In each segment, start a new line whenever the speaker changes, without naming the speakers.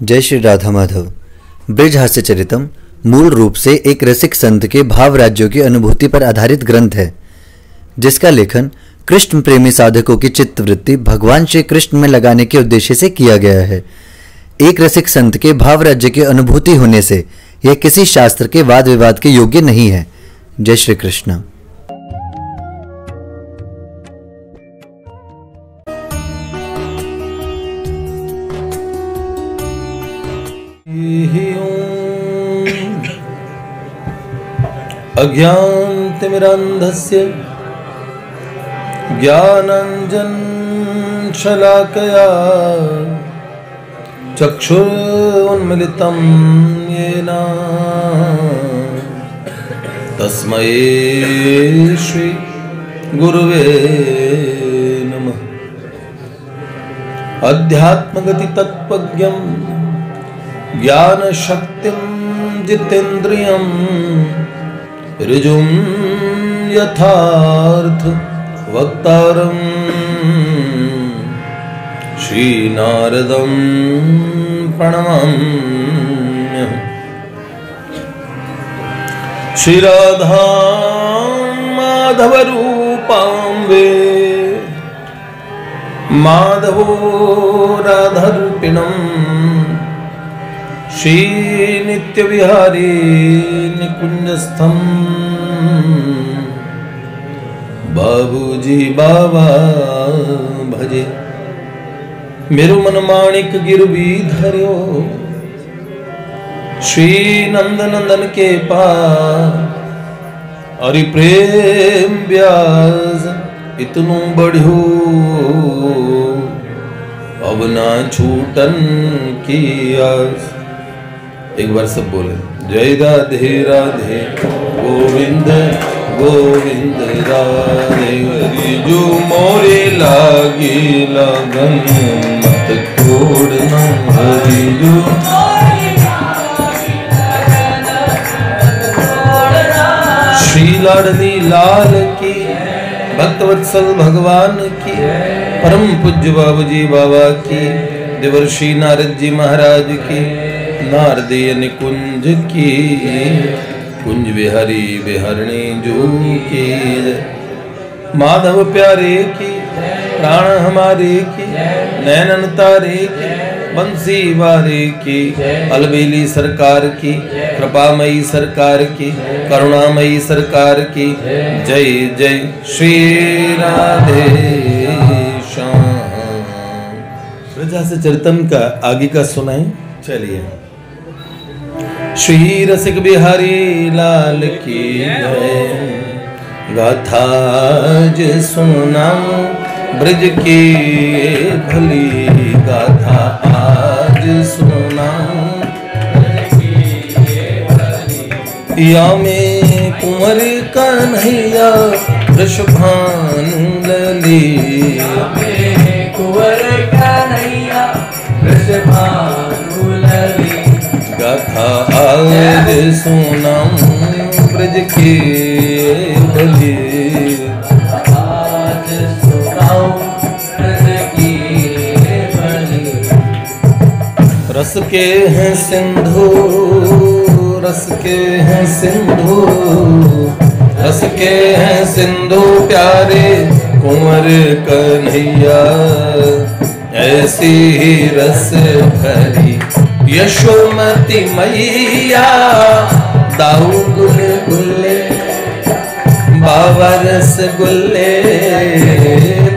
जय श्री राधा माधव। ब्रज हास्य चरितम मूल रूप से एक रसिक संत के भाव राज्यों की अनुभूति पर आधारित ग्रंथ है, जिसका लेखन कृष्ण प्रेमी साधकों की चित्तवृत्ति भगवान श्री कृष्ण में लगाने के उद्देश्य से किया गया है। एक रसिक संत के भाव राज्य की अनुभूति होने से यह किसी शास्त्र के वाद विवाद के योग्य नहीं है। जय श्री कृष्ण।
अज्ञानतिमिरान्धस्य ज्ञानाञ्जन शलाकया चक्षुरुन्मिलितं येन तस्मै श्री गुरुवे नमः। अध्यात्मगति तत्त्वज्ञं ज्ञानशक्तिं जितेन्द्रियं ऋजुं यथार्थ वक्तारं श्रीनारदं प्रणमाम्यहम्। श्रीराधा माधवरूपां वे माधवो राधारूपिणम् श्रीनित्यविहारी निकुंजस्थं बाबूजी बाबा भजे। मेरो मन माणिक गिरवी धर्यो श्री नंद नंदन के पार। अरि प्रेम ब्याज इतनु बढ़ियो अब ना छूटन की आस। एक बार सब बोले जय राधे राधे गोविंद गोविंद राधे हरि। जो मोरे लागी लगन मत छोड़ना हरि। जो श्री लाडली लाल की भक्तवत्सल भगवान की परम पूज्य बाबूजी बाबा की देवर्षि नारद जी महाराज की नारदीय निकुंज की कुंज बिहारी बिहारणी जो की माधव प्यारे की प्राण हमारे की नैनन तारे की बंसी वारे की अलबेली सरकार की कृपामयी सरकार की करुणामयी सरकार की जय जय श्री राधे श्याम। ब्रज हास्य चरितम का आगे का सुनाएं। चलिए। श्री रसिक बिहारी लाल की जय। गाथा ज सुनाऊं ब्रज की भली गाथा आज सुनाऊं या में कुंवर कन्हैया वृषभानु लली। कुंवर कन्हैया वृषभानु लली गाथा आज सुनाऊं ब्रज की भली। आज सुनाऊं ब्रज की भली। रस के हैं सिंधु रस के हैं सिंधु रस के हैं सिंधु प्यारे कुंवर कन्हैया। ऐसी ही रस भरी यशोमती मैया दाऊ गुलगुले बाबा रसगुल्ले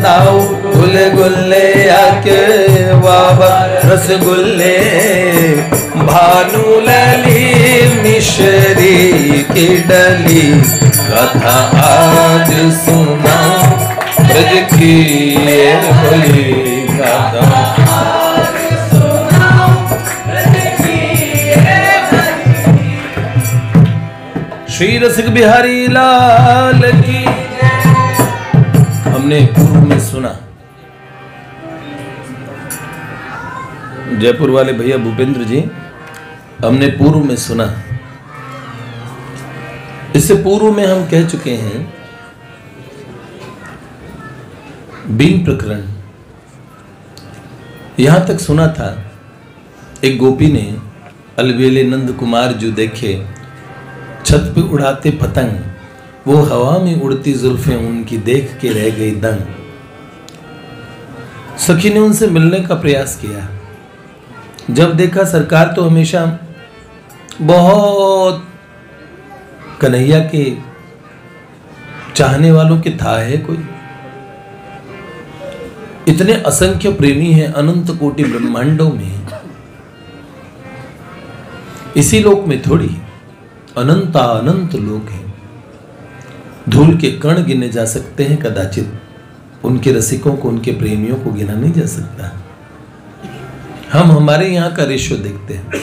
दाऊ गुलगुल्ले आके बाबा रसगुल्ले। भानु लली मिश्री की डली कथा आज सुना ब्रज की भली गाथा। श्री रसिक बिहारी लाल की। हमने पूर्व में सुना जयपुर वाले भैया भूपेंद्र जी, हमने पूर्व में सुना। इससे पूर्व में हम कह चुके हैं बीन प्रकरण। यहां तक सुना था एक गोपी ने अलबेले नंद कुमार जो देखे, छत पे उड़ाते पतंग, वो हवा में उड़ती जुल्फें उनकी देख के रह गई दंग। सखी ने उनसे मिलने का प्रयास किया। जब देखा सरकार तो हमेशा बहुत कन्हैया के चाहने वालों के था है कोई, इतने असंख्य प्रेमी हैं अनंत कोटि ब्रह्मांडों में, इसी लोक में थोड़ी अनंता अनंत लोक हैं। धूल के कण गिने जा सकते हैं, कदाचित उनके रसिकों को, उनके प्रेमियों को गिना नहीं जा सकता। हम हमारे यहाँ का रेशो देखते हैं,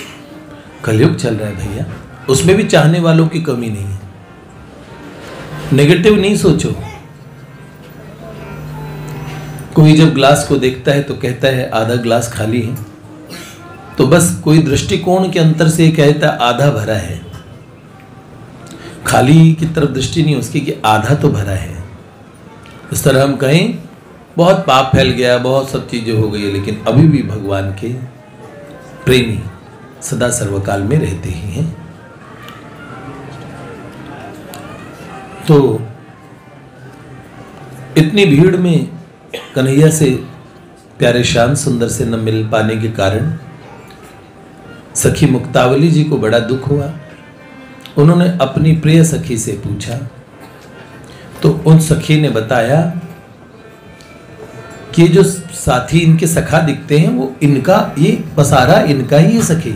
कलयुग चल रहा है भैया, उसमें भी चाहने वालों की कमी नहीं है। नेगेटिव नहीं सोचो। कोई जब ग्लास को देखता है तो कहता है आधा ग्लास खाली है, तो बस कोई दृष्टिकोण के अंतर से कहता है आधा भरा है। खाली की तरफ दृष्टि नहीं उसकी कि आधा तो भरा है। इस तरह हम कहें बहुत पाप फैल गया, बहुत सब चीजें हो गई, लेकिन अभी भी भगवान के प्रेमी सदा सर्वकाल में रहते ही हैं। तो इतनी भीड़ में कन्हैया से, प्यारे श्याम सुंदर से न मिल पाने के कारण सखी मुक्तावली जी को बड़ा दुख हुआ। उन्होंने अपनी प्रिय सखी से पूछा, तो उन सखी ने बताया कि जो साथी इनके सखा दिखते हैं वो इनका, ये पसारा इनका ही है सखी।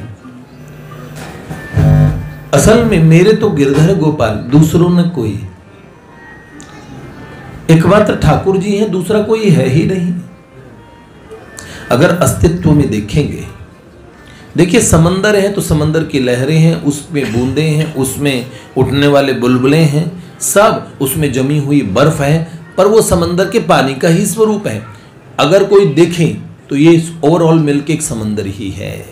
असल में मेरे तो गिरधर गोपाल, दूसरों ने कोई, एकमात्र ठाकुर जी हैं, दूसरा कोई है ही नहीं। अगर अस्तित्व में देखेंगे, देखिए समंदर है तो समंदर की लहरें हैं, उसमें बूंदे हैं, उसमें उठने वाले बुलबुलें हैं, सब उसमें जमी हुई बर्फ है, पर वो समंदर के पानी का ही स्वरूप है। अगर कोई देखे तो ये ओवरऑल मिलके एक समंदर ही है।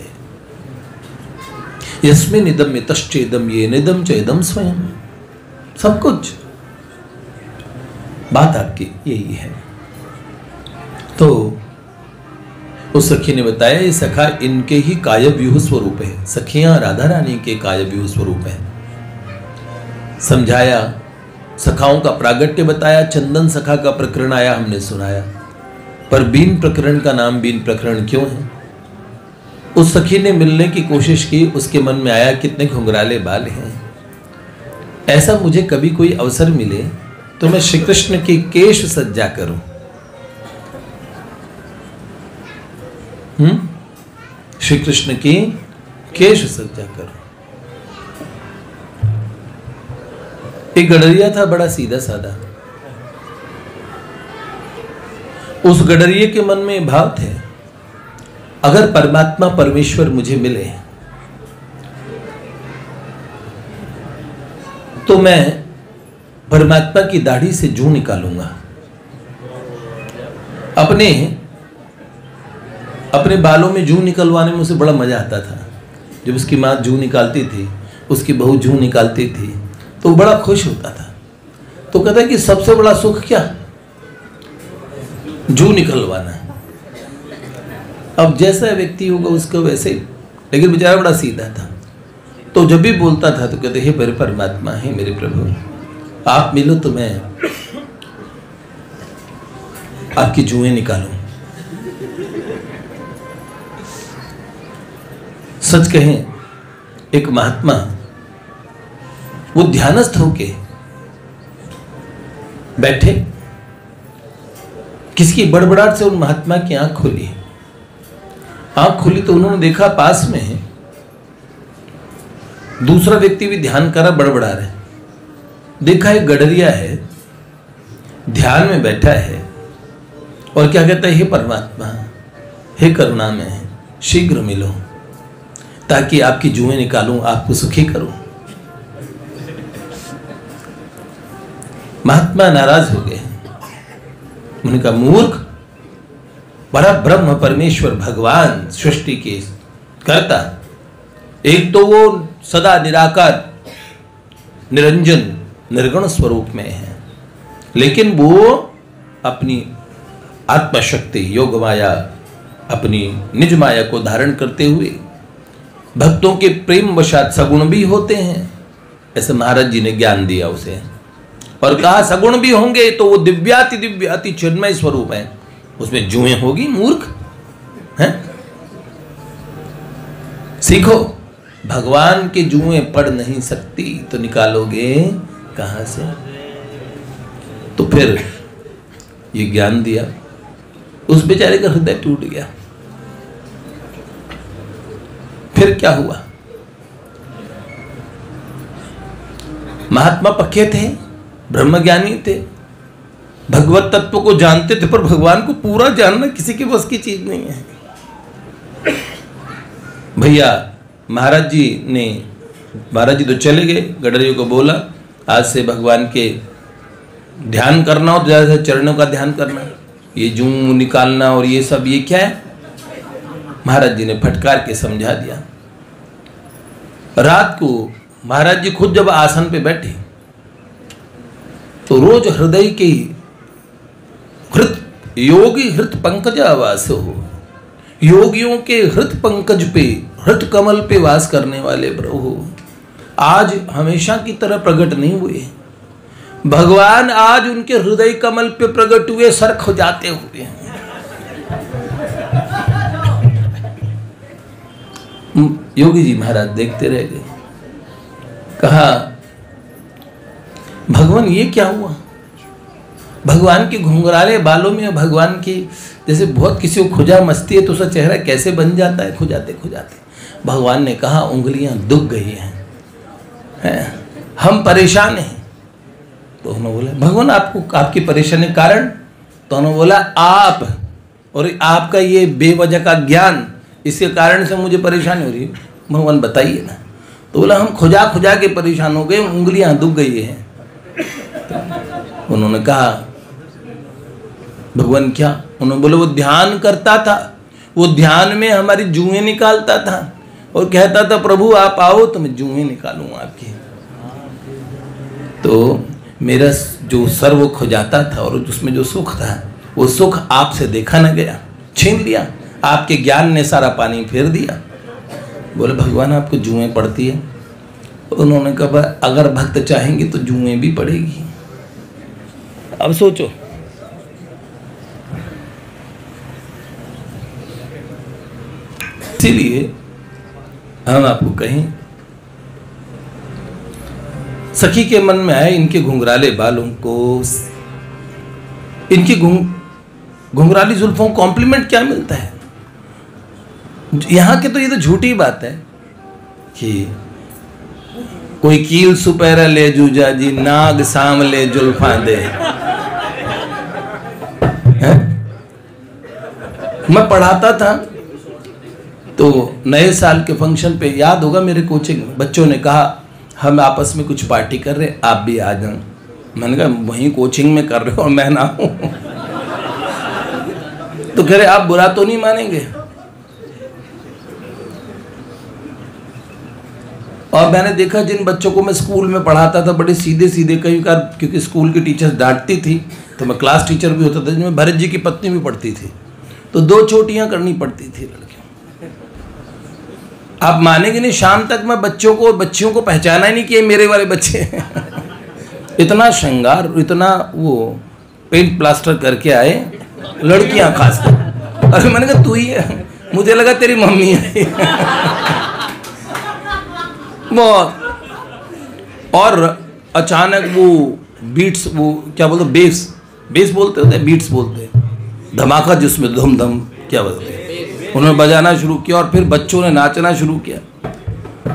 यस्मिन् निदम में तश्चेदम ये निदम चेदम स्वयं, सब कुछ। बात आपकी यही है। तो उस सखी ने बताया ये सखा इनके ही कायव्यूह स्वरूप है, सखियां राधा रानी के कायव्यूह स्वरूप है। समझाया, सखाओं का प्रागट्य बताया, चंदन सखा का प्रकरण आया, हमने सुनाया। पर बीन प्रकरण का नाम बीन प्रकरण क्यों है? उस सखी ने मिलने की कोशिश की, उसके मन में आया कितने घुंघराले बाल हैं, ऐसा मुझे कभी कोई अवसर मिले तो मैं श्री कृष्ण की केश सज्जा करूं। श्री कृष्ण की केश सज्जा करूं। एक गडरिया था, बड़ा सीधा साधा। उस गडरिये के मन में भाव थे, अगर परमात्मा परमेश्वर मुझे मिले तो मैं परमात्मा की दाढ़ी से जूं निकालूंगा। अपने बालों में जूं निकलवाने में उसे बड़ा मजा आता था। जब उसकी माँ जूं निकालती थी, उसकी बहू जूं निकालती थी, तो बड़ा खुश होता था। तो कहता है कि सबसे बड़ा सुख क्या? जूं निकलवाना। अब जैसा व्यक्ति होगा उसको वैसे, लेकिन बेचारा बड़ा सीधा था। तो जब भी बोलता था तो कहते हे मेरे परमात्मा, हे मेरे प्रभु, आप मिलो तो मैं आपकी जुएं निकालूं। सच कहें, एक महात्मा वो ध्यानस्थ होके बैठे, किसकी बड़बड़ाहट से उन महात्मा की आंख खुली। आंख खुली तो उन्होंने देखा पास में दूसरा व्यक्ति भी ध्यान करा, बड़बड़ा रहे। देखा एक गडरिया है, ध्यान में बैठा है और क्या कहता है, हे परमात्मा, हे करुणा में शीघ्र मिलो ताकि आपकी जुएं निकालूं, आपको सुखी करूं। महात्मा नाराज हो गए। उन्होंने कहा मूर्ख, बड़ा ब्रह्म परमेश्वर भगवान सृष्टि के कर्ता, एक तो वो सदा निराकार निरंजन निर्गुण स्वरूप में है, लेकिन वो अपनी आत्मशक्ति योग माया, अपनी निज माया को धारण करते हुए भक्तों के प्रेम वशात सगुण भी होते हैं, ऐसे महाराज जी ने ज्ञान दिया उसे, और कहा सगुण भी होंगे तो वो दिव्याति दिव्याति चिन्मय स्वरूप है, उसमें जुएं होगी मूर्ख हैं। सीखो, भगवान के जुएं पड़ नहीं सकती तो निकालोगे कहां से। तो फिर ये ज्ञान दिया, उस बेचारे का हृदय टूट गया। फिर क्या हुआ, महात्मा पक्के थे, ब्रह्मज्ञानी थे, भगवत तत्व को जानते थे, पर भगवान को पूरा जानना किसी के बस की चीज नहीं है। भैया महाराज जी तो चले गए, गडरियों को बोला आज से भगवान के ध्यान करना हो तो ज्यादा से चरणों का ध्यान करना, ये जूं निकालना और ये सब ये क्या है। महाराज जी ने फटकार के समझा दिया। रात को महाराज जी खुद जब आसन पे बैठे तो रोज हृदय के हृत योगी हृत पंकज आवास हो, योगियों के हृत पंकज पे हृत कमल पे वास करने वाले प्रभु आज हमेशा की तरह प्रकट नहीं हुए। भगवान आज उनके हृदय कमल पे प्रकट हुए, सर खुजाते हुए। योगी जी महाराज देखते रह गए, कहा भगवान ये क्या हुआ। भगवान के घुंघराले बालों में, भगवान की जैसे बहुत किसी को खुजा मस्ती है तो उसका चेहरा कैसे बन जाता है खुजाते खुजाते। भगवान ने कहा उंगलियां दुख गई हैं, हम परेशान हैं। तो उन्होंने बोला भगवान आपको आपकी परेशानी कारण, तो उन्होंने बोला आप और आपका ये बेवजह का ज्ञान, इसके कारण से मुझे परेशानी हो रही है। भगवान बताइए ना। तो बोला हम खुजा खुजा के परेशान हो गए, उंगलियां दुख गई हैं। तो उन्होंने कहा भगवान क्या। उन्होंने बोला वो ध्यान करता था, वो ध्यान में हमारी जूएं निकालता था और कहता था प्रभु आप आओ तो मैं जूएं निकालूंगा आपकी। तो मेरा जो सर वो खुजाता था और उसमें जो सुख था वो सुख आपसे देखा न गया, छीन लिया, आपके ज्ञान ने सारा पानी फेर दिया। बोले भगवान आपको जूएं पड़ती है। उन्होंने कहा अगर भक्त चाहेंगे तो जूएं भी पड़ेगी। अब सोचो, इसीलिए हम आपको कहें सखी के मन में आए इनके घुंघराले बालों को, इनकी घुंघराली जुल्फों को कॉम्प्लीमेंट क्या मिलता है। यहां के तो ये तो झूठी बात है कि कोई कील सुपैरा ले जूजा जी, नाग सामले जुल्फा दे। मैं पढ़ाता था तो नए साल के फंक्शन पे याद होगा मेरे कोचिंग में बच्चों ने कहा हम आपस में कुछ पार्टी कर रहे, आप भी आ जाओ। मैंने कहा वहीं कोचिंग में कर रहे हो और मैं ना हूं। तो कह रहे आप बुरा तो नहीं मानेंगे। और मैंने देखा जिन बच्चों को मैं स्कूल में पढ़ाता था बड़े सीधे सीधे, कई बार क्योंकि स्कूल की टीचर्स डांटती थी तो मैं क्लास टीचर भी होता था, जिनमें भरत जी की पत्नी भी पढ़ती थी, तो 2 चोटियां करनी पड़ती थी लड़कियों। आप मानेंगे नहीं, शाम तक मैं बच्चों को बच्चियों को पहचाना ही नहीं कि मेरे वाले बच्चे हैं। इतना श्रृंगार, इतना वो पेंट प्लास्टर करके आए लड़कियां खासकर। अरे मैंने कहा तू ही है, मुझे लगा तेरी मम्मी है। बहुत। और अचानक वो बीट्स, वो क्या बोलते, बेस बोलते होते, बीट्स बोलते, धमाका जिसमें धम धम क्या बोलते, उन्होंने बजाना शुरू किया और फिर बच्चों ने नाचना शुरू किया।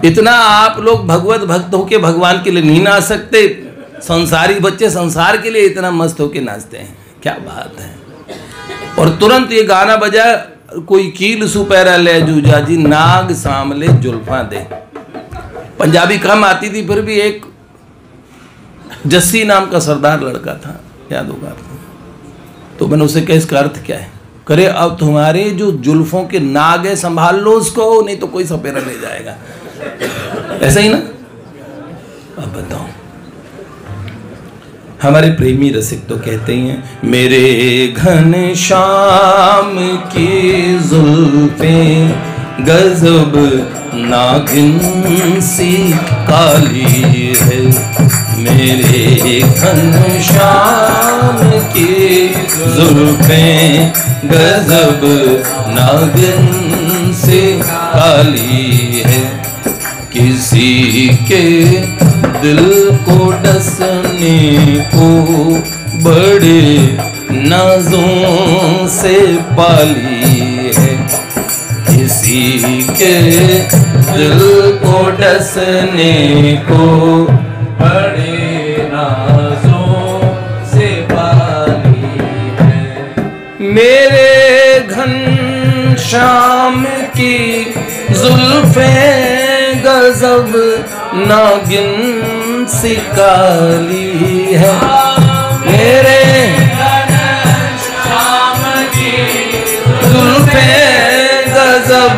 इतना आप लोग भगवत भक्त होके भगवान के लिए नहीं नाच सकते, संसारी बच्चे संसार के लिए इतना मस्त होके नाचते हैं, क्या बात है। और तुरंत ये गाना बजा, कोई कील सुपैरा ले जूजा जी, नाग सामले जुल्फा दे। पंजाबी कम आती थी, फिर भी एक जस्सी नाम का सरदार लड़का था, याद होगा आपको। तो मैंने उसे कहा इसका अर्थ क्या है। करे अब तुम्हारे जो जुल्फों के नाग है संभाल लो उसको, नहीं तो कोई सपेरा ले जाएगा। ऐसा ही ना। अब बताओ, हमारे प्रेमी रसिक तो कहते ही हैं मेरे घन श्याम की जुल्फें गजब नागिन सी काली है, मेरे घनश्याम की जुल्फें गजब नागिन सी काली है। किसी के दिल को डसने को बड़े नाजों से पाली है, किसी के दिल को डसने को बड़े नाजों से पाली है। मेरे घनश्याम की जुल्फें गजब नागिन सी काली है, मेरे घनश्याम की जुल्फें गजब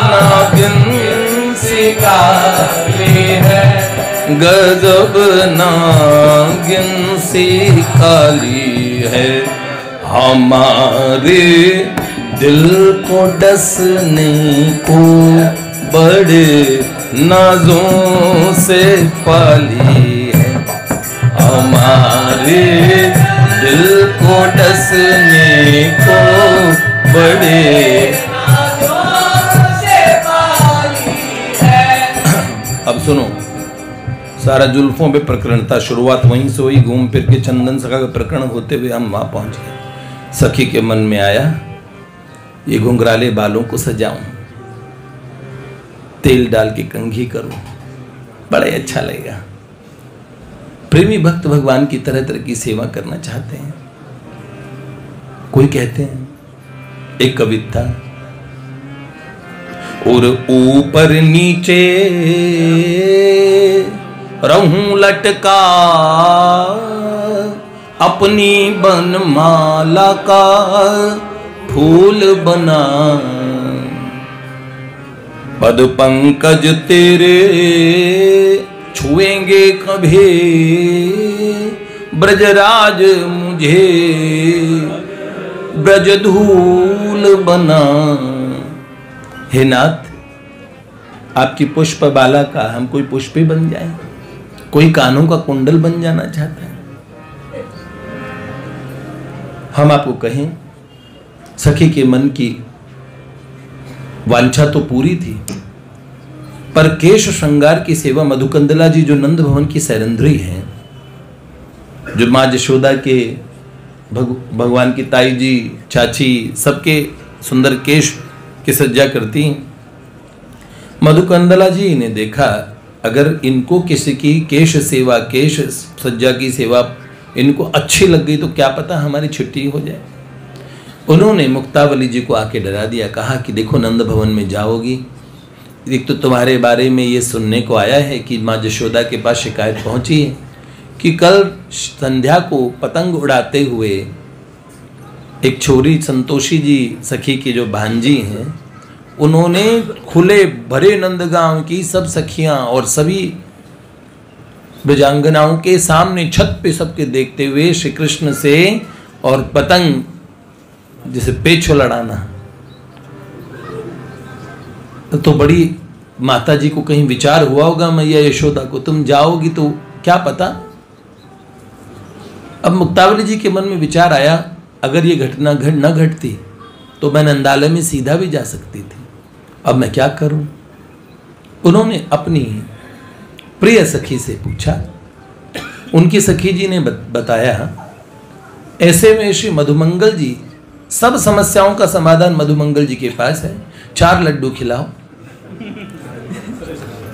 नागिन सी काली है, गजब नागिन सी काली है। हमारे दिल को डसने को बड़े नाजों से पाली है, हमारे दिल को डसने को बड़े नाजों से पाली है। अब सुनो, सारा जुल्फों पे प्रकरण था, शुरुआत वहीं से हुई, घूम फिर के चंदन सखा का प्रकरण होते हुए हम वहां पहुंच गए। सखी के मन में आया ये घुंघराले बालों को सजाऊं, तेल डाल के कंघी करूं, बड़ा अच्छा लगेगा। प्रेमी भक्त भगवान की तरह तरह की सेवा करना चाहते हैं। कोई कहते हैं, एक कविता, और ऊपर नीचे रहूं लटका अपनी बनमाला का फूल बना, पद पंकज तेरे छुएंगे कभी ब्रजराज मुझे ब्रज धूल बना। हे नाथ, आपकी पुष्प बाला का हम कोई पुष्पी बन जाए, कोई कानों का कुंडल बन जाना चाहता है। हम आपको कहें, सखी के मन की वांछा तो पूरी थी, पर केश श्रृंगार की सेवा मधुकंदला जी जो नंद भवन की सैरंध्री हैं, जो माँ यशोदा के भगवान की ताई जी, चाची, सबके सुंदर केश की सज्जा करती हैं। मधुकंदला जी ने देखा, अगर इनको किसी की केश सेवा, केश सज्जा की सेवा इनको अच्छी लग गई तो क्या पता हमारी छुट्टी हो जाए। उन्होंने मुक्तावली जी को आके डरा दिया, कहा कि देखो नंद भवन में जाओगी, एक तो तुम्हारे बारे में ये सुनने को आया है कि माँ यशोदा के पास शिकायत पहुंची है कि कल संध्या को पतंग उड़ाते हुए एक छोरी संतोषी जी सखी की जो भांजी हैं, उन्होंने खुले भरे नंदगांव की सब सखियां और सभी ब्रजांगनाओं के सामने छत पे सबके देखते हुए श्री कृष्ण से और पतंग जैसे पेचो लड़ाना, तो बड़ी माता जी को कहीं विचार हुआ होगा मैया यशोदा को, तुम जाओगी तो क्या पता। अब मुक्तावली जी के मन में विचार आया, अगर ये घटना न घटती तो मैं नंदालय में सीधा भी जा सकती थी, अब मैं क्या करूं। उन्होंने अपनी प्रिय सखी से पूछा, उनकी सखी जी ने बताया, ऐसे में श्री मधुमंगल जी, सब समस्याओं का समाधान मधुमंगल जी के पास है, 4 लड्डू खिलाओ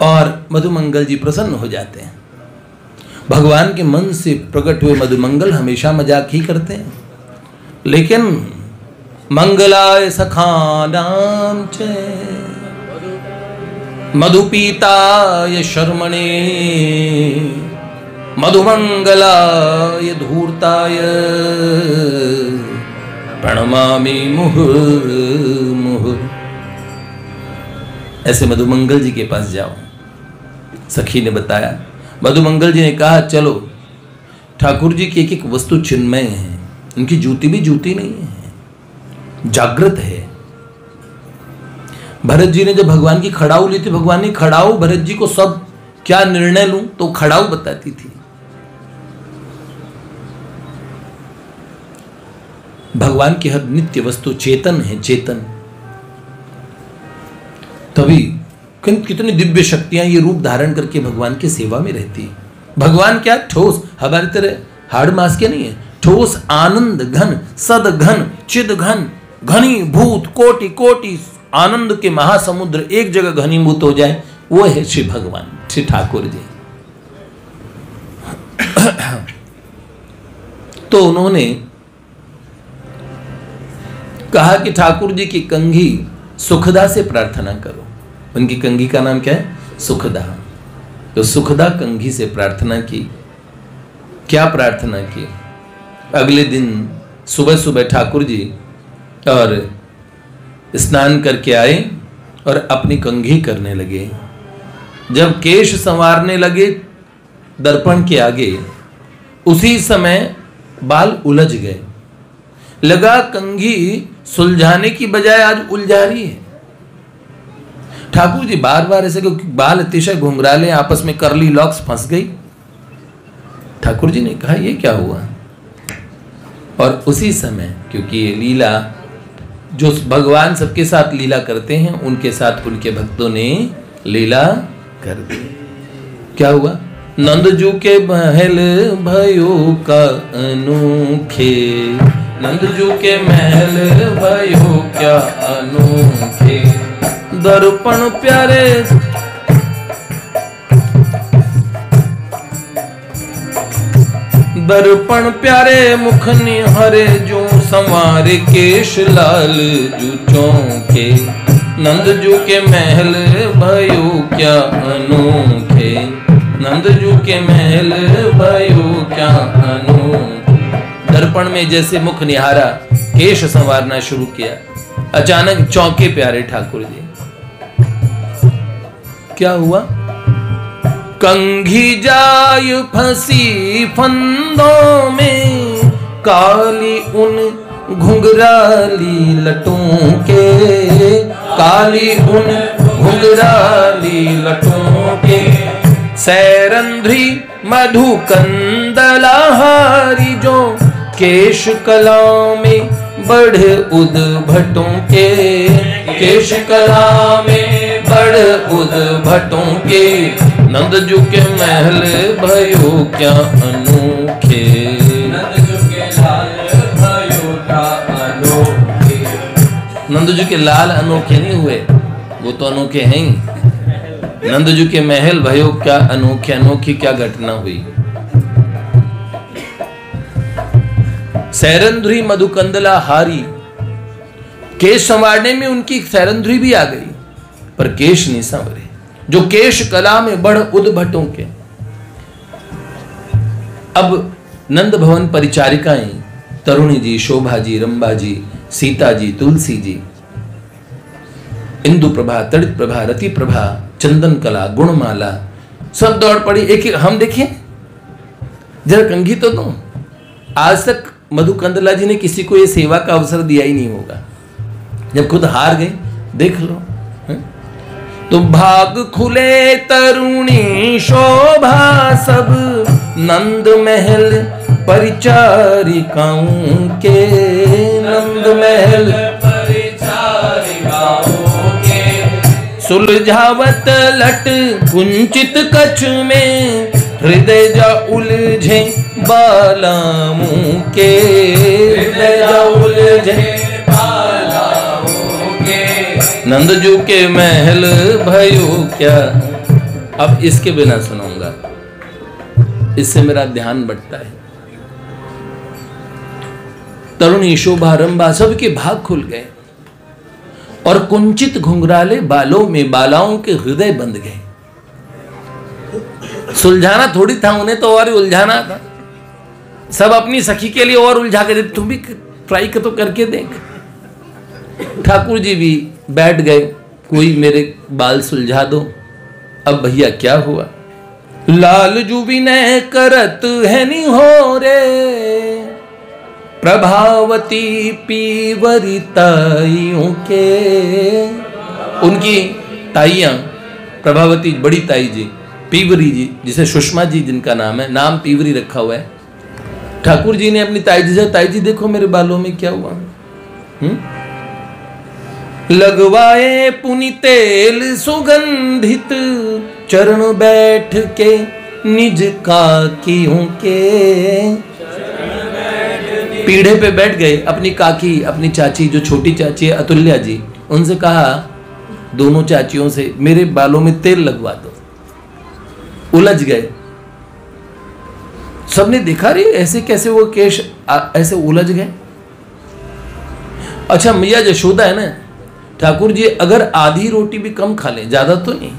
और मधुमंगल जी प्रसन्न हो जाते हैं। भगवान के मन से प्रकट हुए मधुमंगल हमेशा मजाक ही करते हैं, लेकिन मंगलाय सखानाम च मधुपीताय शर्मणे मधुमंगलाय धूर्ताय प्रणमामि मुहुर्मुहुः। ऐसे मधुमंगल जी के पास जाओ। सखी ने बताया, मधुमंगल जी ने कहा, चलो ठाकुर जी की एक एक वस्तु चिन्मय है, उनकी जूती भी जूती नहीं है, जागृत है। भरत जी ने जब भगवान की खड़ाऊ ली थी, भगवान ने खड़ाऊ भरत जी को सब क्या निर्णय लूं तो खड़ाऊ बताती थी। भगवान की हर नित्य वस्तु चेतन है, चेतन। तभी कितनी दिव्य शक्तियां ये रूप धारण करके भगवान की सेवा में रहती है। भगवान क्या ठोस, हमारी तरह हाड़ मास के नहीं है, ठोस आनंद घन, सद घन, चिद घन, घनी भूत कोटि कोटि आनंद के महासमुद्र एक जगह घनीभूत हो जाए, वो है श्री भगवान, श्री ठाकुर जी। तो उन्होंने कहा कि ठाकुर जी की कंघी सुखदा से प्रार्थना करो। उनकी कंघी का नाम क्या है? सुखदा। तो सुखदा कंघी से प्रार्थना की। क्या प्रार्थना की? अगले दिन सुबह सुबह ठाकुर जी और स्नान करके आए और अपनी कंघी करने लगे। जब केश संवारने लगे दर्पण के आगे, उसी समय बाल उलझ गए। लगा कंघी सुलझाने की बजाय आज उलझा रही है। ठाकुर जी बार बार ऐसे, क्योंकि बाल अतिशय घुंघराले, आपस में करली लॉक्स फंस गई। ठाकुर जी ने कहा ये क्या हुआ? और उसी समय, क्योंकि ये लीला जो भगवान सबके साथ लीला करते हैं, उनके साथ उनके भक्तों ने लीला कर दी। क्या हुआ? नंदजू के महल भयो का अनोखे, नंदजू के महल भयो क्या अनोखे, दर्पण प्यारे दर्पण प्यारे मुख निहरे जो संवारे केश लाल जू चौके, नंदजू के महल भयो क्या अनोखे, नंदजू के महल भयो क्या अनोखे। दर्पण में जैसे मुख निहारा, केश संवारना शुरू किया, अचानक चौके प्यारे ठाकुर जी। क्या हुआ? कंघी जाय फंसी फंदों में, काली उन घुंघराली लटों के, काली उन घुंघराली लटों के, सैरंध्री मधु कंदलाहारी जो केश कला में बढ़ उद भटों के, केश कला में बढ़ उद भटों के, नंदजू के महल भयो क्या अनोखे, नंदजू के लाल भयो क्या अनोखे। नंदजू के लाल अनोखे नहीं हुए, वो तो अनोखे हैं ही। नंदजू के महल भयो क्या अनोखे, अनोखी क्या घटना हुई? सैरंध्री मधुकंदला हारी, केश संवारने में उनकी सैरंध्री भी आ गई, पर केश नहीं संवरे, जो केश कला में बढ़ उद्भटों के। अब नंद भवन परिचारिकाएं, तरुणी जी, शोभा जी, रंबा जी, सीता जी, तुलसी जी, इंदु प्रभा, तड़ित प्रभा, रति प्रभा, चंदन कला, गुणमाला, सब दौड़ पड़ी। एक एक हम देखें, जरा कंघी तो दो। आज तक मधुकंदला जी ने किसी को ये सेवा का अवसर दिया ही नहीं होगा। जब खुद हार गए, देख लो। तो भाग खुले तरुणी शोभा सब, नंद महल परिचारिकाओं के, नंद महल परिचारिकाओं के, सुलझावत लट कुंचित कछ में, हृदय जा उलझे बालामों के, हृदय जा उलझे नंदजू के महल भयो क्या। अब इसके बिना सुनाऊंगा, इससे मेरा ध्यान बढ़ता है। तरुणी शोभा रंबा सबके भाग खुल गए और कुंचित घुंघराले बालों में बालाओं के हृदय बंध गए। सुलझाना थोड़ी था उन्हें, तो और उलझाना था। सब अपनी सखी के लिए और उलझा के दे, तुम भी ट्राई तो करके देख। ठाकुर जी भी बैठ गए, कोई मेरे बाल सुलझा दो। अब भैया क्या हुआ? लाल जुबिने करत है नी हो रे, प्रभावती पीवरिताइयों के, उनकी ताइयां प्रभावती बड़ी ताई जी, पीवरी जी, जिसे सुषमा जी जिनका नाम है, नाम पीवरी रखा हुआ है। ठाकुर जी ने अपनी ताई जी से, ताई जी देखो मेरे बालों में क्या हुआ, लगवाए पुनि तेल सुगंधित, चरण बैठ के निज काकियों के। पीढ़े पे बैठ गए, अपनी काकी, अपनी चाची जो छोटी चाची है अतुल्या जी, उनसे कहा दोनों चाचियों से मेरे बालों में तेल लगवा दो। उलझ गए, सबने देखा रे ऐसे कैसे वो केश ऐसे उलझ गए। अच्छा मैया यशोदा है ना, ठाकुर जी अगर आधी रोटी भी कम खा ले, ज्यादा तो नहीं,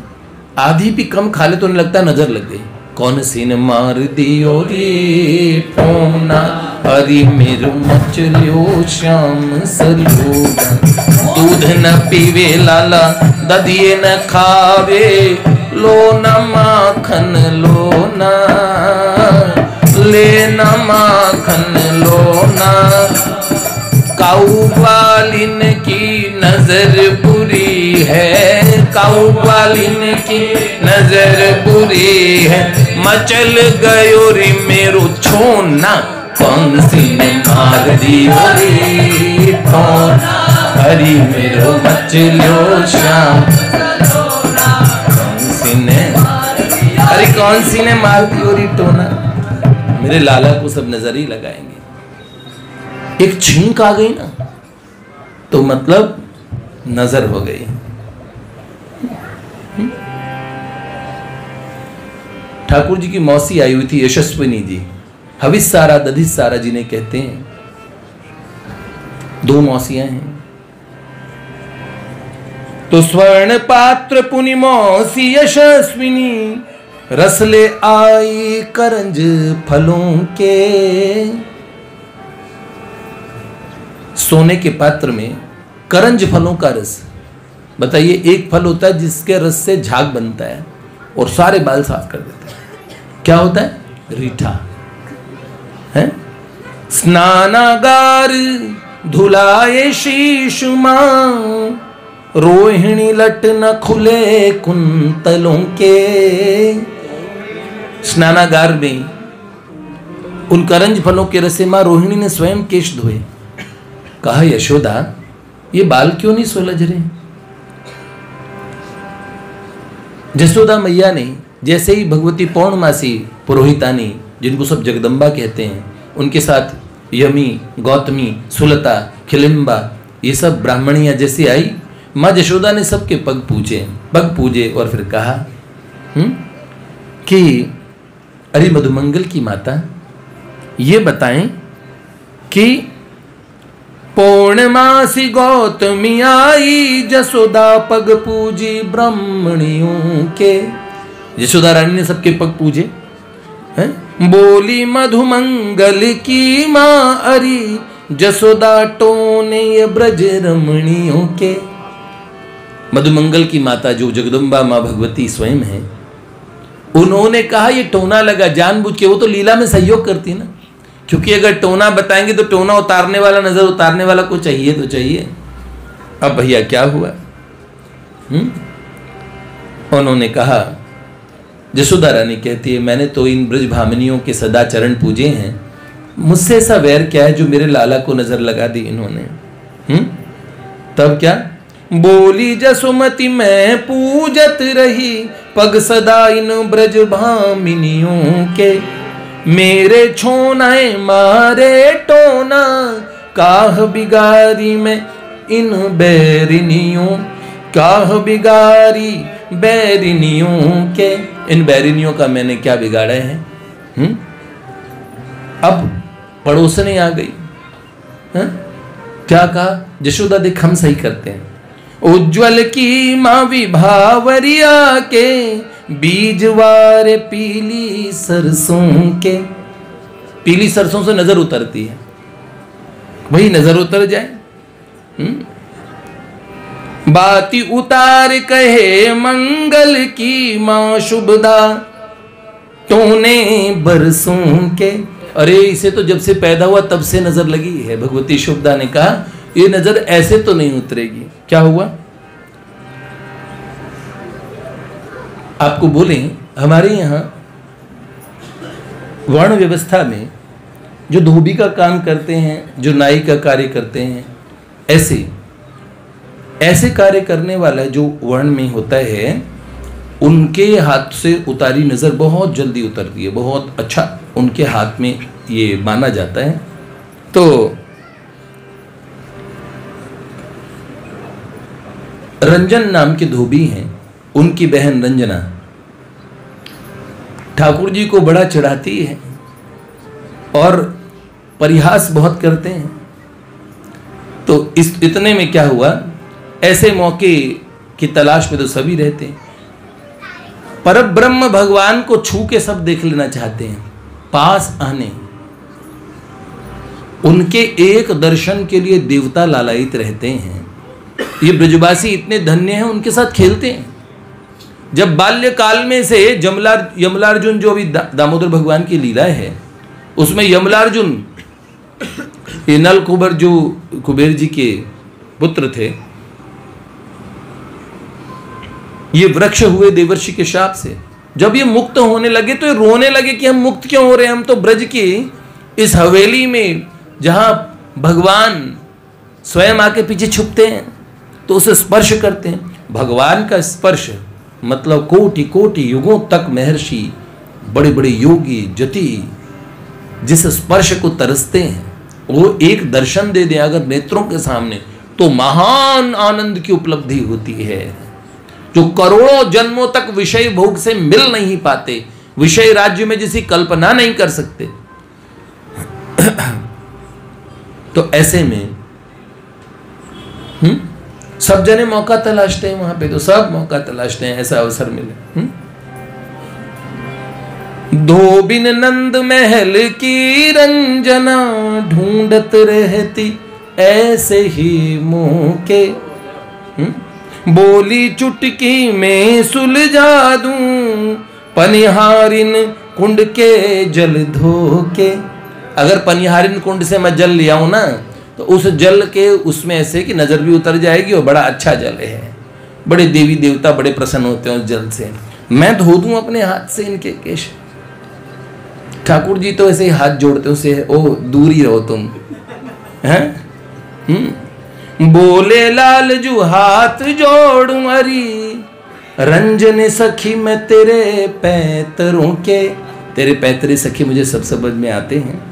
आधी भी कम खा ले तो नहीं लगता नजर लग गई। कौन सी ने मार दियो रे टोना, हरी मेरू मचलियो श्याम सलोना। दूध न पीवे लाला, दधिये न खावे, लो न माखन लो ना, ले न माखन लो ना। काऊ वालिन की नजर बुरी है, काऊ वालिन की नजर बुरी है, मचल गयो रे मेरो छोना, कौन सी ने मार दियो रे टोना, हरी मेरो मचलियो श्याम, कौन सी ने, अरे कौन सी ने मार दियो रे टोना। मेरे लाला को सब नजर ही लगाएंगे। एक छींक आ गई ना तो मतलब नजर हो गई। ठाकुर जी की मौसी आई हुई थी यशस्विनी जी, हविस्सारा दधिस्सारा जी ने कहते हैं, दो मौसियां हैं। तो स्वर्ण पात्र पुनि मौसी यशस्विनी, रस ले आई करंज फलों के। सोने के पात्र में करंज फलों का रस, बताइए एक फल होता है जिसके रस से झाग बनता है और सारे बाल साफ कर देते हैं, क्या होता है? रीठा है। स्नानागार धुलाए शीश मां, रोहिणी लट न खुले कुंतलों के। स्नानागार में उन करंज फलों के रस से मां रोहिणी ने स्वयं केश धोए। कहा यशोदा ये बाल क्यों नहीं सुलझ रहे? यशोदा मैया ने जैसे ही भगवती पौर्णमासी पुरोहितानी, जिनको सब जगदम्बा कहते हैं, उनके साथ यमी, गौतमी, सुलता, खिलिम्बा, ये सब ब्राह्मणियां जैसे आई, माँ यशोदा ने सबके पग पूजे और फिर कहा कि अरे मधुमंगल की माता ये बताएं कि पौर्णमासी गौतमी आई, जसोदा पग पूजी ब्राह्मणियों के। यशोदा रानी ने सबके पग पूजे हैं। बोली मधुमंगल की माँ अरी, जसोदा टोने ये ब्रज रमणियों के। मधुमंगल की माता जो जगदम्बा माँ भगवती स्वयं है, उन्होंने कहा ये टोना लगा जानबूझ के। वो तो लीला में सहयोग करती है ना, क्योंकि अगर टोना बताएंगे तो टोना उतारने वाला, नजर उतारने वाला को चाहिए तो चाहिए। अब भैया क्या हुआ? उन्होंने कहा, यशोदा रानी कहती है मैंने तो इन ब्रज भामिनियों के सदा चरण पूजे हैं, मुझसे ऐसा वैर क्या है जो मेरे लाला को नजर लगा दी इन्होंने। तब क्या बोली, जसुमती मैं पूजत रही पग सदा इन ब्रज भामिनियों के। मेरे छोनाए मारे टोना, काह बिगारी में इन बैरिनियों, काह बिगारी बैरिनियों के। इन बैरिनियों का मैंने क्या बिगाड़ा है? अब पड़ोसने आ गई, क्या कहा? यशोदा देख हम सही करते हैं। उज्ज्वल की माँ विभावरिया के, बीजवार पीली सरसों के। पीली सरसों से नजर उतरती है, वही नजर उतर जाए। बाती उतार कहे मंगल की माँ शुभदा, टोने बरसों के। अरे इसे तो जब से पैदा हुआ तब से नजर लगी है। भगवती शुभदा ने कहा ये नजर ऐसे तो नहीं उतरेगी। क्या हुआ? आपको बोलें, हमारे यहाँ वर्ण व्यवस्था में जो धोबी का काम करते हैं, जो नाई का कार्य करते हैं, ऐसे कार्य करने वाला जो वर्ण में होता है, उनके हाथ से उतारी नज़र बहुत जल्दी उतरती है, बहुत अच्छा उनके हाथ में ये माना जाता है। तो रंजन नाम के धोबी हैं, उनकी बहन रंजना ठाकुर जी को बड़ा चढ़ाती है और परिहास बहुत करते हैं। तो इस इतने में क्या हुआ, ऐसे मौके की तलाश में तो सभी रहते हैं। परब्रह्म भगवान को छू के सब देख लेना चाहते हैं, पास आने, उनके एक दर्शन के लिए देवता लालायित रहते हैं। ये ब्रजवासी इतने धन्य हैं, उनके साथ खेलते हैं। जब बाल्यकाल में से यमलार्जुन जो अभी दामोदर भगवान की लीला है, उसमें यमलार्जुन ये नल कुबर जो कुबेर जी के पुत्र थे, ये वृक्ष हुए देवर्षि के शाप से। जब ये मुक्त होने लगे तो ये रोने लगे कि हम मुक्त क्यों हो रहे हैं, हम तो ब्रज की इस हवेली में जहां भगवान स्वयं आके पीछे छुपते हैं तो उसे स्पर्श करते हैं। भगवान का स्पर्श मतलब कोटि कोटि युगों तक महर्षि, बड़े बड़े योगी, जति जिस स्पर्श को तरसते हैं, वो एक दर्शन दे दें अगर नेत्रों के सामने, तो महान आनंद की उपलब्धि होती है, जो करोड़ों जन्मों तक विषय भोग से मिल नहीं पाते, विषय राज्य में जिसकी कल्पना नहीं कर सकते। तो ऐसे में सब जने मौका तलाशते हैं, वहां पे तो सब मौका तलाशते हैं, ऐसा अवसर मिले। धोबिन नंद महल की रंजना, ढूंढत रहती ऐसे ही मौके, बोली चुटकी में सुलझा दूं, पनिहारिन कुंड के जल धोके। अगर पनिहारिन कुंड से मैं जल ले आऊं ना, तो उस जल के उसमें ऐसे कि नजर भी उतर जाएगी और बड़ा अच्छा जल है, बड़े देवी देवता बड़े प्रसन्न होते हैं उस जल से। मैं धो दूं अपने हाथ से इनके केश। ठाकुर जी तो ऐसे ही हाथ जोड़ते उसे, ओ दूर ही रहो तुम, हैं? बोले लाल जू हाथ जोड़ूं अरी, रंजन सखी मैं तेरे पैतरों के। तेरे पैतरे सखी मुझे सब समझ में आते हैं।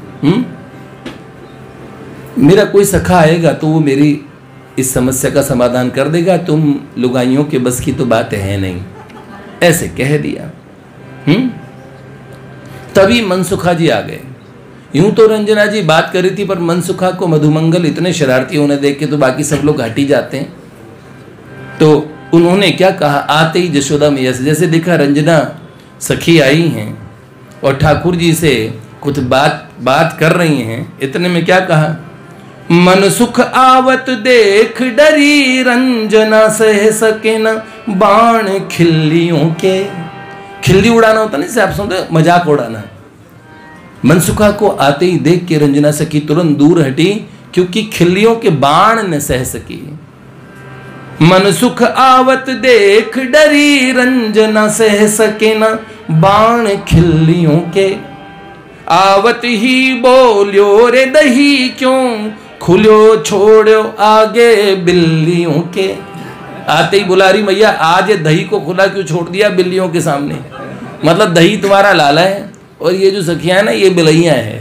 मेरा कोई सखा आएगा तो वो मेरी इस समस्या का समाधान कर देगा, तुम लुगाइयों के बस की तो बात है नहीं, ऐसे कह दिया। तभी मनसुखा जी आ गए। यूं तो रंजना जी बात कर रही थी, पर मनसुखा को मधुमंगल इतने शरारती होने देख के तो बाकी सब लोग हट ही जाते हैं। तो उन्होंने क्या कहा, आते ही जशोदा मैया से, जैसे देखा रंजना सखी आई हैं और ठाकुर जी से कुछ बात कर रही हैं, इतने में क्या कहा, मन सुख आवत देख डरी, रंजना सह सके न बाण खिल्लियों के। खिल्ली उड़ाना होता नहीं, आप सुनते मजाक उड़ाना। मनसुखा को आते ही देख के रंजना सखी तुरंत दूर हटी, क्योंकि खिल्लियों के बाण न सह सकी। मन सुख आवत देख डरी, रंजना सह सके न बाण खिल्लियों के। आवत ही बोलियो रे दही क्यों, खुलो छोड़ो आगे बिल्लियों के। आते ही बुला रही, मैया आज ये दही को खुला क्यों छोड़ दिया बिल्लियों के सामने, मतलब दही तुम्हारा लाला है और ये जो सखियां है ना ये बिलैया है।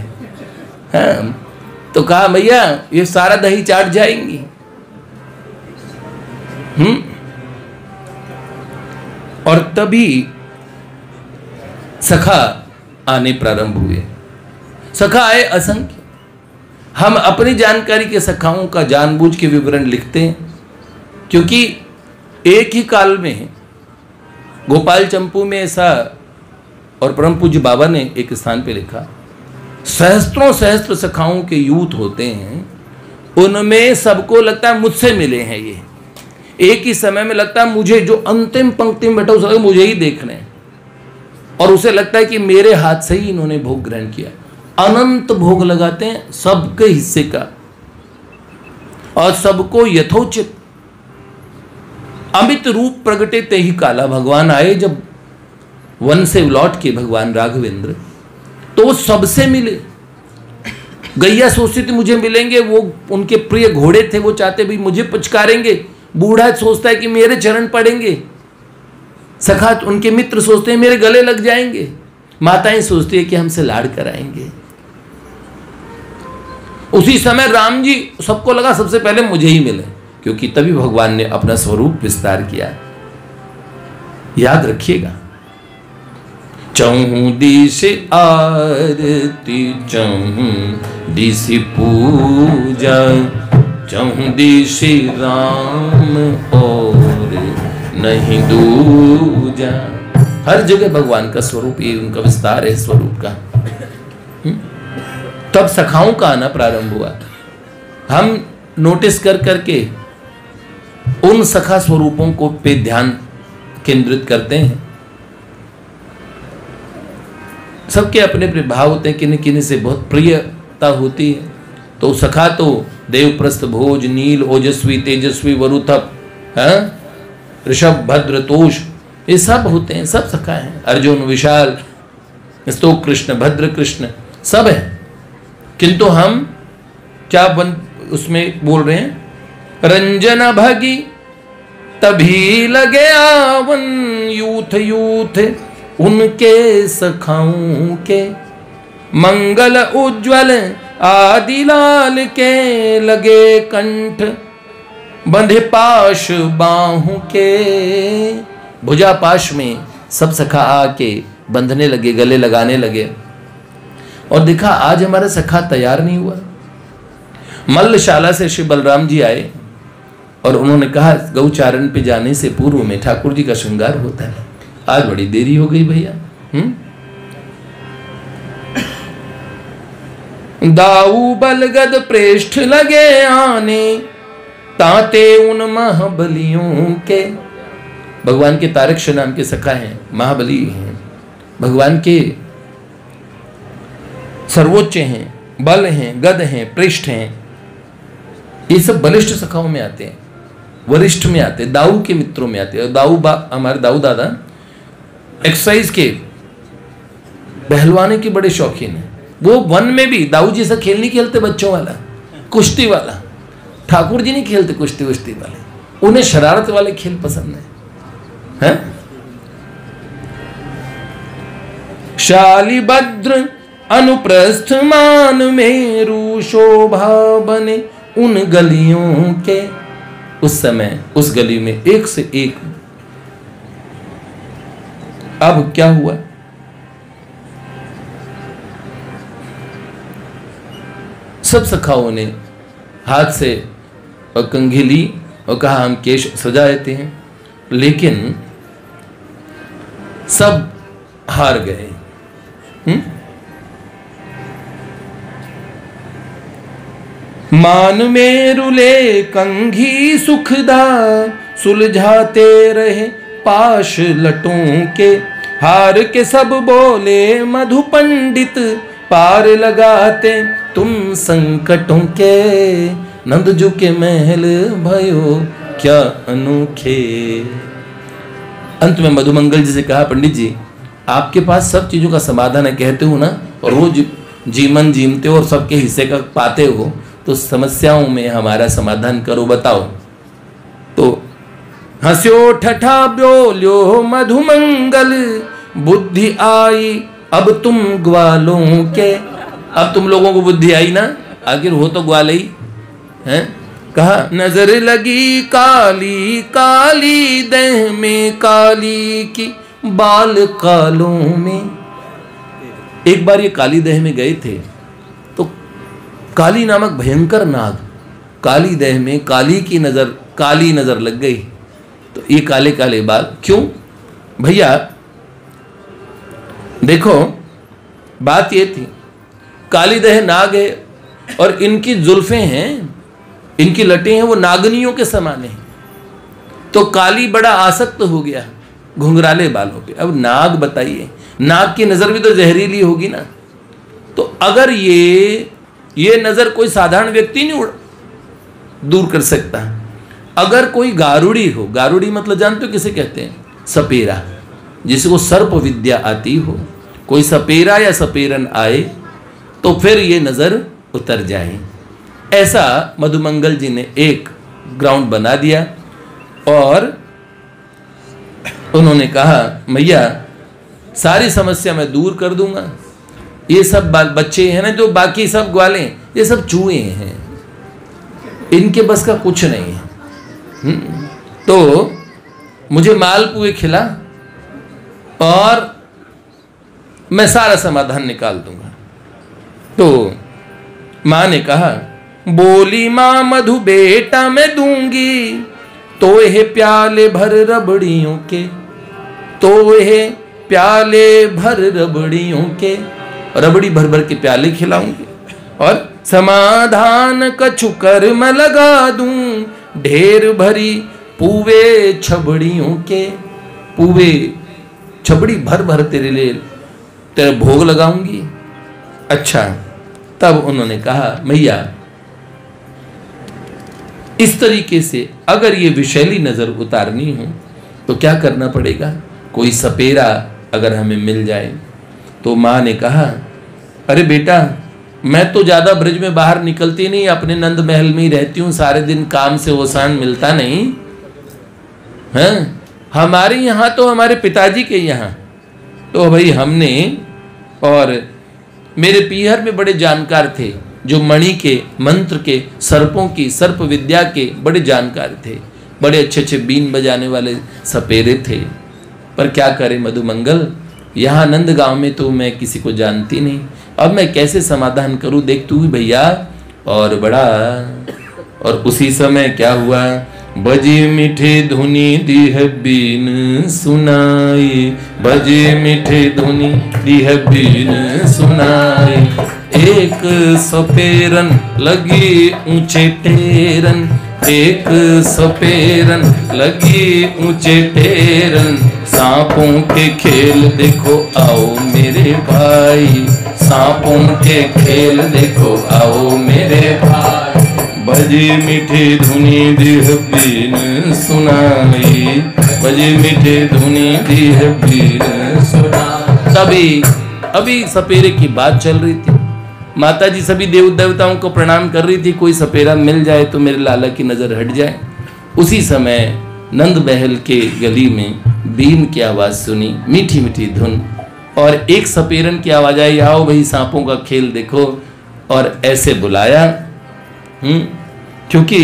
हाँ, तो कहा मैया ये सारा दही चाट जाएंगी। और तभी सखा आने प्रारंभ हुए। सखा आए असंख्य। हम अपनी जानकारी के सखाओं का जानबूझ के विवरण लिखते हैं, क्योंकि एक ही काल में गोपाल चंपू में ऐसा, और परम पूज्य बाबा ने एक स्थान पे लिखा, सहस्त्रों सहस्त्र सखाओं के यूथ होते हैं, उनमें सबको लगता है मुझसे मिले हैं ये। एक ही समय में लगता है मुझे, जो अंतिम पंक्ति में बैठा उसे मुझे ही देखना है, और उसे लगता है कि मेरे हाथ से ही इन्होंने भोग ग्रहण किया। अनंत भोग लगाते हैं सबके हिस्से का, और सबको यथोचित। अमित रूप प्रगटे ते ही काला। भगवान आए जब वन से लौट के भगवान राघवेंद्र, तो वो सबसे मिले। गैया सोचती थी मुझे मिलेंगे, वो उनके प्रिय घोड़े थे, वो चाहते भी मुझे पुचकारेंगे। बूढ़ा सोचता है कि मेरे चरण पड़ेंगे। सखा उनके मित्र सोचते हैं मेरे गले लग जाएंगे। माताएं सोचती है कि हमसे लाड़ कराएंगे। उसी समय राम जी, सबको लगा सबसे पहले मुझे ही मिले, क्योंकि तभी भगवान ने अपना स्वरूप विस्तार किया। याद रखिएगा, चहु दिश आरती चहु दिश पूजा, चहु दिश राम और नहीं दूजा। हर जगह भगवान का स्वरूप, ये उनका विस्तार है स्वरूप का। तब सखाओं का आना प्रारंभ हुआ। हम नोटिस कर करके उन सखा स्वरूपों को पे ध्यान केंद्रित करते हैं। सबके अपने अपने भाव होते हैं, किन्हीं किन्हीं से बहुत प्रियता होती है। तो सखा तो देवप्रस्थ भोज नील ओजस्वी तेजस्वी वरुथप, ऋषभ भद्र तोष, ये सब होते हैं, सब सखा हैं। अर्जुन विशाल स्तोक कृष्ण भद्र कृष्ण सब है। किंतु हम क्या उसमें बोल रहे हैं, रंजन भगी तभी लगे आवन, यूथ यूथ उनके सखाओं के, मंगल उज्ज्वल आदि लाल के, लगे कंठ बंधे पाश बाहों के। भुजा पाश में सब सखा आके बंधने लगे, गले लगाने लगे। और देखा आज हमारा सखा तैयार नहीं हुआ। मल्लशाला से श्री बलराम जी आए और उन्होंने कहा गौचारण पे जाने से पूर्व में ठाकुर जी का श्रृंगार होता है। आज बड़ी देरी हो गई भैया। दाऊ बलगद प्रेष्ठ लगे आने, ताते उन महाबलियों के। भगवान के तारक्ष नाम के सखा हैं, महाबली हैं, भगवान के सर्वोच्च हैं, बल हैं, गद हैं, पृष्ठ हैं। ये सब बलिष्ठ सखाओं में आते हैं, वरिष्ठ में आते हैं, दाऊ के मित्रों में आते हैं। दाऊ हमारे दाऊ दादा एक्सरसाइज के पहलवाने के बड़े शौकीन हैं। वो वन में भी दाऊ जी से खेल नहीं खेलते, बच्चों वाला कुश्ती वाला। ठाकुर जी नहीं खेलते कुश्ती वुश्ती वाले, उन्हें शरारत वाले खेल पसंद है? शालिभद्र अनुप्रस्थ मान मेरु शोभा बने उन गलियों के। उस समय उस गली में एक से एक। अब क्या हुआ, सब सखाओं ने हाथ से और कंघी ली और कहा हम केश सजा देते हैं, लेकिन सब हार गए। मान मेरुले कंघी सुखदा, सुलझाते रहे पाश लटों के। हार के सब बोले मधु पंडित, पार लगाते तुम संकटों के। नंदजू के महल भयो क्या अनोखे। अंत में मधुमंगल जी से कहा, पंडित जी आपके पास सब चीजों का समाधान है, कहते हो ना, और रोज जीवन जीमते हो और सबके हिस्से का पाते हो, तो समस्याओं में हमारा समाधान करो, बताओ। तो हंस्यो ठठा बोल्यो मधुमंगल, बुद्धि आई अब तुम ग्वालों के। अब तुम लोगों को बुद्धि आई ना, आखिर हो तो ग्वाल ही हैं। कहा नजर लगी काली काली देह में, काली की बाल कालों में। एक बार ये काली देह में गए थे, तो काली नामक भयंकर नाग काली देह में, काली की नजर, काली नजर लग गई। तो ये काले काले बाल क्यों भैया? देखो बात ये थी, काली देह नाग है और इनकी जुल्फें हैं, इनकी लटें हैं, वो नागनियों के समान है। तो काली बड़ा आसक्त हो गया घुंघराले बालों पे। अब नाग बताइए, नाग की नजर भी तो जहरीली होगी ना। तो अगर ये नजर कोई साधारण व्यक्ति नहीं दूर कर सकता। अगर कोई गारुड़ी हो, गारुड़ी मतलब जानते हो किसे कहते हैं? सपेरा। जिसको सर्प विद्या आती हो, कोई सपेरा या सपेरन आए तो फिर ये नज़र उतर जाए। ऐसा मधुमंगल जी ने एक ग्राउंड बना दिया और उन्होंने कहा मैया सारी समस्या मैं दूर कर दूंगा, ये सब बाल बच्चे हैं ना जो बाकी सब ग्वाले, ये सब चूहे हैं, इनके बस का कुछ नहीं है। तो मुझे मालपुए खिला और मैं सारा समाधान निकाल दूंगा। तो माँ ने कहा, बोली माँ मधु बेटा मैं दूंगी, तो ये प्याले भर रबड़ियों के, तो ये प्याले भर रबड़ियों के, रबड़ी भर भर के प्याले खिलाऊंगी और समाधान कछु कर मैं लगा दूं, ढेर भरी पूवे छबड़ियों के, पूवे छबड़ी भर भर तेरे लिए तेरे भोग लगाऊंगी। अच्छा, तब उन्होंने कहा मैया इस तरीके से अगर ये विषैली नजर उतारनी हो तो क्या करना पड़ेगा, कोई सपेरा अगर हमें मिल जाए। तो माँ ने कहा, अरे बेटा मैं तो ज़्यादा ब्रज में बाहर निकलती नहीं, अपने नंद महल में ही रहती हूँ, सारे दिन काम से ओसान मिलता नहीं है। हमारे यहाँ तो हमारे पिताजी के यहाँ तो भाई हमने, और मेरे पीहर में बड़े जानकार थे जो मणि के मंत्र के, सर्पों की सर्प विद्या के बड़े जानकार थे, बड़े अच्छे अच्छे बीन बजाने वाले सपेरे थे। पर क्या करे मधुमंगल, यहाँ नंद गांव में तो मैं किसी को जानती नहीं, अब मैं कैसे समाधान करूं, देख तू भैया। और बड़ा, और उसी समय क्या हुआ, बजे मीठे धुनी दी है बीन सुनाई, बजे मीठे धुनी दी है बीन सुनाई, एक सपेरन लगी ऊंचे टेरन, एक सपेरन लगी ऊंचे टेरन, सांपों के खेल देखो आओ मेरे भाई, सांपों के खेल देखो आओ मेरे भाई, बजे मीठे धुनी देह बीन सुनाई, बजे मीठे धुनी देह बीन सुनाई। तभी अभी सपेरे की बात चल रही थी, माता जी सभी देव देवताओं को प्रणाम कर रही थी, कोई सपेरा मिल जाए तो मेरे लाला की नजर हट जाए। उसी समय नंद महल के गली में बीन की आवाज सुनी, मीठी मीठी धुन, और एक सपेरन की आवाज आई, आओ भाई सांपों का खेल देखो, और ऐसे बुलाया। क्योंकि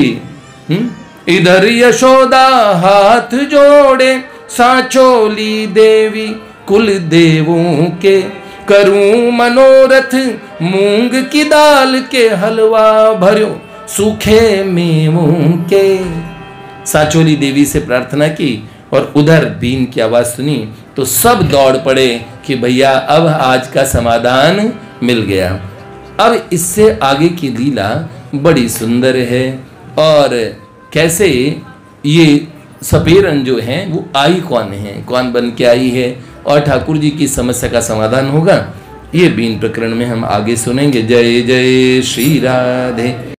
इधर यशोदा हाथ जोड़े, सांचोली देवी कुल देवों के, करूं मनोरथ मूंग की दाल के, हलवा भर्यो सूखे मेवों के। सांचोली देवी से प्रार्थना की और उधर बीन की आवाज सुनी तो सब दौड़ पड़े कि भैया अब आज का समाधान मिल गया। अब इससे आगे की लीला बड़ी सुंदर है, और कैसे ये सपेरन जो है वो आई कौन है, कौन बन के आई है, और ठाकुर जी की समस्या का समाधान होगा, ये बीन प्रकरण में हम आगे सुनेंगे। जय जय श्री राधे।